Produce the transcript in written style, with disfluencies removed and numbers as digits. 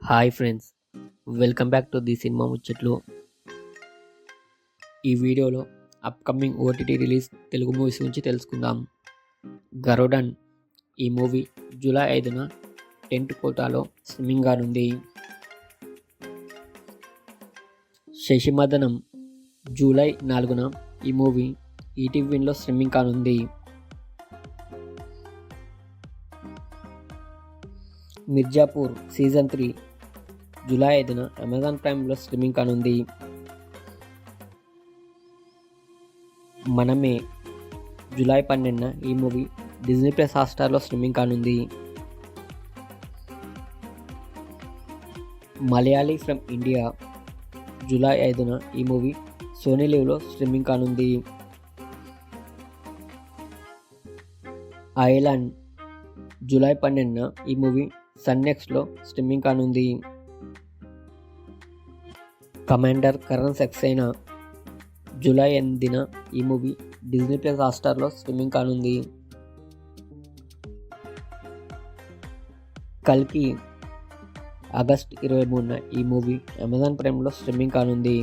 Hi friends, welcome back to the cinema ముచ్చట్లు. ఈ వీడియోలో upcoming OTT release Telugu movies గురించి తెలుసుకుందాం. గరుడన్ ఈ మూవీ జూలై 5న టెంట్ కోటాలో స్ట్రీమింగ్ కానుంది. శశిమదనం జూలై 4న ఈ మూవీ ఈటీవీలో స్ట్రీమింగ్ కానుంది. మిర్జాపూర్ సీజన్ 3 జూలై 5న అమెజాన్ ప్రైమ్లో స్ట్రీమింగ్ కానుంది. మనమే జూలై 12న ఈ మూవీ డిజ్నీ ప్లస్ హాట్స్టార్లో స్ట్రీమింగ్ కానుంది. మలయాళీ ఫ్రమ్ ఇండియా జూలై 5న ఈ మూవీ సోనీ లివ్లో స్ట్రీమింగ్ కానుంది. ఐలాండ్ జూలై 12న ఈ మూవీ సన్ నెక్స్ట్లో స్ట్రీమింగ్ కానుంది. కమాండర్ కరణ్ సక్సేనా జూలై 8న ఈ మూవీ డిజ్నీ ప్లస్ హాట్స్టార్లో స్ట్రీమింగ్ కానుంది. కల్కి ఆగస్ట్ 23న ఈ మూవీ అమెజాన్ ప్రైమ్లో స్ట్రీమింగ్ కానుంది.